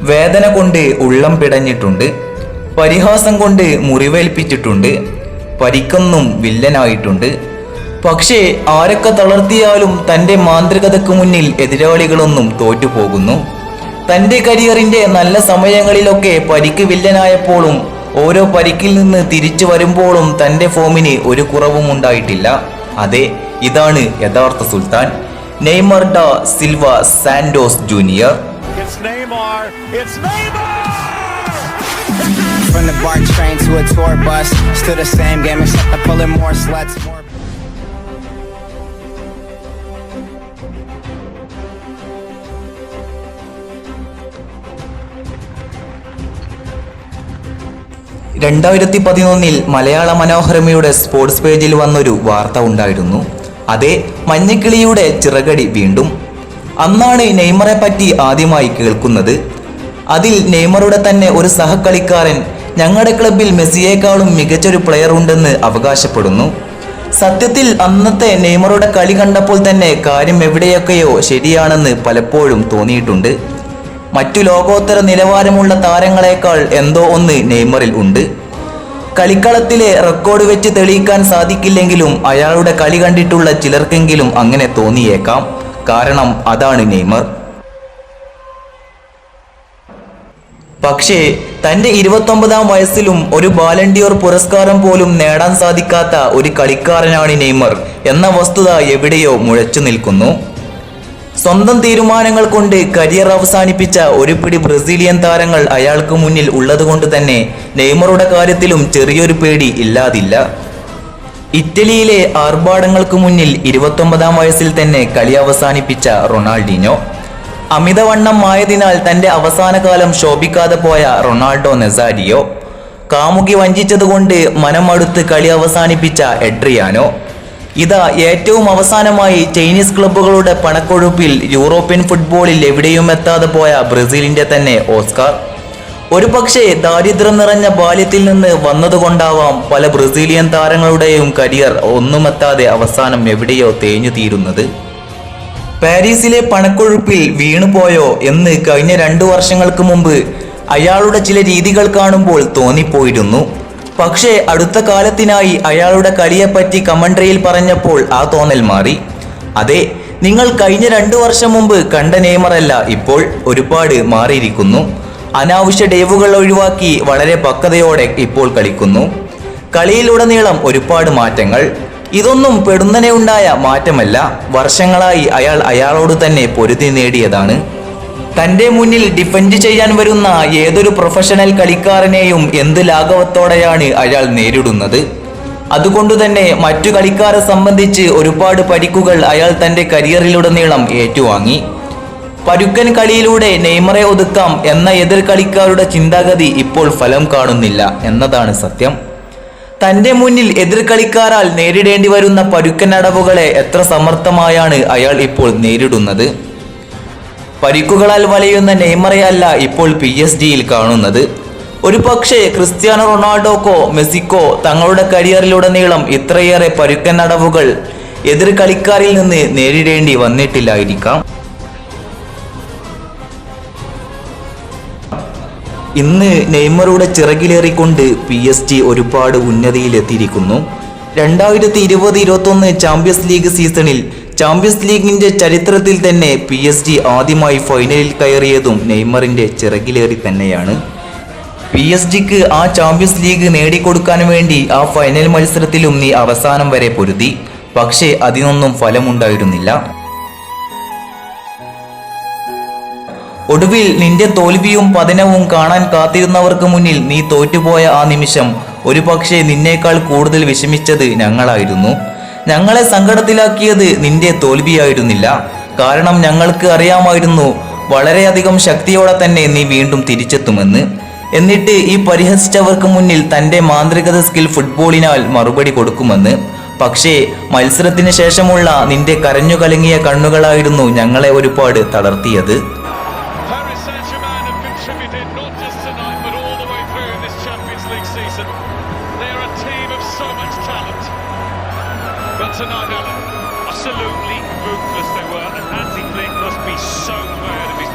വേദന കൊണ്ട് ഉള്ളം പിടഞ്ഞിട്ടുണ്ട്, പരിഹാസം കൊണ്ട് മുറിവേൽപ്പിച്ചിട്ടുണ്ട്, പരിക്കൊന്നും വില്ലനായിട്ടുണ്ട്. പക്ഷേ ആരൊക്കെ തളർത്തിയാലും തൻ്റെ മാന്ത്രികതയ്ക്ക് മുന്നിൽ എതിരാളികളൊന്നും തോറ്റുപോകുന്നു. തൻ്റെ കരിയറിൻ്റെ നല്ല സമയങ്ങളിലൊക്കെ പരിക്ക് വില്ലനായപ്പോഴും ഓരോ പരിക്കിൽ നിന്ന് തിരിച്ചു വരുമ്പോഴും തൻ്റെ ഫോമിന് ഒരു കുറവും ഉണ്ടായിട്ടില്ല. അതെ, ഇതാണ് യഥാർത്ഥ സുൽത്താൻ, Neymar da Silva Santos junior. From the BART train to a tour bus, still the same game except I'm pulling more sluts, more. രണ്ടായിരത്തി 2011 മലയാള മനോരമയുടെ സ്പോർട്സ് പേജിൽ വന്നൊരു വാർത്ത ഉണ്ടായിരുന്നു. അതെ, മഞ്ഞക്കിളിയുടെ ചിറകടി വീണ്ടും. അന്നാണ് നെയ്മറെ പറ്റി ആദ്യമായി കേൾക്കുന്നത്. അതിൽ നെയ്മറുടെ തന്നെ ഒരു സഹകളിക്കാരൻ ഞങ്ങളുടെ ക്ലബിൽ മെസ്സിയേക്കാളും മികച്ചൊരു പ്ലെയർ ഉണ്ടെന്ന് അവകാശപ്പെടുന്നു. സത്യത്തിൽ അന്നത്തെ നെയ്മറുടെ കളി കണ്ടപ്പോൾ തന്നെ കാര്യം എവിടെയൊക്കെയോ ശരിയാണെന്ന് പലപ്പോഴും തോന്നിയിട്ടുണ്ട്. മറ്റു ലോകോത്തര നിലവാരമുള്ള താരങ്ങളെക്കാൾ എന്തോ ഒന്ന് നെയ്മറിൽ ഉണ്ട്. കളിക്കളത്തിലെ റെക്കോർഡ് വെച്ച് തെളിയിക്കാൻ സാധിക്കില്ലെങ്കിലും അയാളുടെ കളി കണ്ടിട്ടുള്ള ചിലർക്കെങ്കിലും അങ്ങനെ തോന്നിയേക്കാം. കാരണം അതാണ് നെയ്മർ. പക്ഷേ തൻ്റെ 29ാം വയസ്സിലും ഒരു ബാലൻഡിയോർ പുരസ്കാരം പോലും നേടാൻ സാധിക്കാത്ത ഒരു കളിക്കാരനാണ് നെയ്മർ എന്ന വസ്തുത എവിടെയോ മുഴച്ചു നിൽക്കുന്നു. സ്വന്തം തീരുമാനങ്ങൾ കൊണ്ട് കരിയർ അവസാനിപ്പിച്ച ഒരു പിടി ബ്രസീലിയൻ താരങ്ങൾ അയാൾക്ക് മുന്നിൽ ഉള്ളതുകൊണ്ട് തന്നെ നെയ്മറുടെ കാര്യത്തിലും ചെറിയൊരു പേടി ഇല്ലാതില്ല. ഇറ്റലിയിലെ ആർഭാടങ്ങൾക്ക് മുന്നിൽ 29ാം വയസ്സിൽ തന്നെ കളി അവസാനിപ്പിച്ച റൊണാൾഡീഞ്ഞോ, അമിതവണ്ണം ആയതിനാൽ തൻ്റെ അവസാനകാലം ശോഭിക്കാതെ പോയ റൊണാൾഡോ നെസാരിയോ, കാമുകി വഞ്ചിച്ചതുകൊണ്ട് മനമടുത്ത് കളി അവസാനിപ്പിച്ച എഡ്രിയാനോ, ഇതാ ഏറ്റവും അവസാനമായി ചൈനീസ് ക്ലബ്ബുകളുടെ പണക്കൊഴുപ്പിൽ യൂറോപ്യൻ ഫുട്ബോളിൽ എവിടെയും എത്താതെ പോയ ബ്രസീലിൻ്റെ തന്നെ ഓസ്കാർ. ഒരു പക്ഷേ ദാരിദ്ര്യം നിറഞ്ഞ ബാല്യത്തിൽ നിന്ന് വന്നതുകൊണ്ടാവാം പല ബ്രസീലിയൻ താരങ്ങളുടെയും കരിയർ ഒന്നുമെത്താതെ അവസാനം എവിടെയോ തേഞ്ഞു തീരുന്നത്. പാരീസിലെ പണക്കൊഴുപ്പിൽ വീണുപോയോ എന്ന് കഴിഞ്ഞ 2 വർഷങ്ങൾക്ക് മുമ്പ് അയാളുടെ ചില രീതികൾ കാണുമ്പോൾ തോന്നിപ്പോയിരുന്നു. പക്ഷേ അടുത്ത കാലത്തിനായി അയാളുടെ കളിയെപ്പറ്റി കമൻട്രിയിൽ പറഞ്ഞപ്പോൾ ആ തോന്നൽ മാറി. അതെ, നിങ്ങൾ കഴിഞ്ഞ 2 വർഷം മുമ്പ് കണ്ട നെയ്മറല്ല ഇപ്പോൾ, ഒരുപാട് മാറിയിരിക്കുന്നു. അനാവശ്യ ഡേവുകൾ ഒഴിവാക്കി വളരെ പക്വതയോടെ ഇപ്പോൾ കളിക്കുന്നു. കളിയിലുടനീളം ഒരുപാട് മാറ്റങ്ങൾ. ഇതൊന്നും പെടുന്നനെ ഉണ്ടായ മാറ്റമല്ല, വർഷങ്ങളായി അയാളോട് തന്നെ പൊരുതി നേടിയതാണ്. തൻ്റെ മുന്നിൽ ഡിഫെൻഡ് ചെയ്യാൻ വരുന്ന ഏതൊരു പ്രൊഫഷണൽ കളിക്കാരനെയും എന്ത് ലാഘവത്തോടെയാണ് അയാൾ നേരിടുന്നത്. അതുകൊണ്ടുതന്നെ മറ്റു കളിക്കാരെ സംബന്ധിച്ച് ഒരുപാട് പരിക്കുകൾ അയാൾ തൻ്റെ കരിയറിലുടനീളം ഏറ്റുവാങ്ങി. പരുക്കൻ കളിയിലൂടെ നെയ്മറെ ഒതുക്കാം എന്ന എതിർ കളിക്കാരുടെ ചിന്താഗതി ഇപ്പോൾ ഫലം കാണുന്നില്ല എന്നതാണ് സത്യം. തൻ്റെ മുന്നിൽ എതിർ കളിക്കാരാൽ നേരിടേണ്ടി വരുന്ന പരുക്കൻ അടവുകളെ എത്ര സമർത്ഥമായാണ് അയാൾ ഇപ്പോൾ നേരിടുന്നത്. പരിക്കുകളാൽ വലയുന്ന നെയ്മറെയല്ല ഇപ്പോൾ PSG-യിൽ കാണുന്നത്. ഒരു പക്ഷേ ക്രിസ്ത്യാനോ റൊണാൾഡോക്കോ മെസ്സിക്കോ തങ്ങളുടെ കരിയറിലുടനീളം ഇത്രയേറെ പരുക്കൻ അടവുകൾ എതിർ കളിക്കാരിൽ നിന്ന് നേരിടേണ്ടി വന്നിട്ടില്ലായിരിക്കാം. ഇന്ന് നെയ്മറുടെ ചിറകിലേറിക്കൊണ്ട് PSG ഒരുപാട് ഉന്നതിയിലെത്തിയിരിക്കുന്നു. 2020-21 ചാമ്പ്യൻസ് ലീഗ് സീസണിൽ ചാമ്പ്യൻസ് ലീഗിൻ്റെ ചരിത്രത്തിൽ തന്നെ PSG ആദ്യമായി ഫൈനലിൽ കയറിയതും നെയ്മറിൻ്റെ ചിറകിലേറി തന്നെയാണ്. PSG-ക്ക് ആ ചാമ്പ്യൻസ് ലീഗ് നേടിക്കൊടുക്കാൻ വേണ്ടി ആ ഫൈനൽ മത്സരത്തിലും നീ അവസാനം വരെ പൊരുതി. പക്ഷേ അതിനൊന്നും ഫലമുണ്ടായിരുന്നില്ല. ഒടുവിൽ നിന്റെ തോൽവിയും പതനവും കാണാൻ കാത്തിരുന്നവർക്ക് മുന്നിൽ നീ തോറ്റുപോയ ആ നിമിഷം ഒരു പക്ഷേ നിന്നേക്കാൾ കൂടുതൽ വിഷമിച്ചത് ഞങ്ങളായിരുന്നു. ഞങ്ങളെ സങ്കടത്തിലാക്കിയത് നിന്റെ തോൽവിയായിരുന്നില്ല. കാരണം ഞങ്ങൾക്ക് അറിയാമായിരുന്നു വളരെയധികം ശക്തിയോടെ തന്നെ നീ വീണ്ടും തിരിച്ചെത്തുമെന്ന്. എന്നിട്ട് ഈ പരിഹസിച്ചവർക്ക് മുന്നിൽ തൻ്റെ മാന്ത്രികത സ്കിൽ ഫുട്ബോളിനാൽ മറുപടി കൊടുക്കുമെന്ന്. പക്ഷേ മത്സരത്തിന് ശേഷമുള്ള നിന്റെ കരഞ്ഞു കലങ്ങിയ കണ്ണുകളായിരുന്നു ഞങ്ങളെ ഒരുപാട് തളർത്തിയത്. But tonight, Alan, absolutely ruthless they were, and Hansi Flick must be so aware of his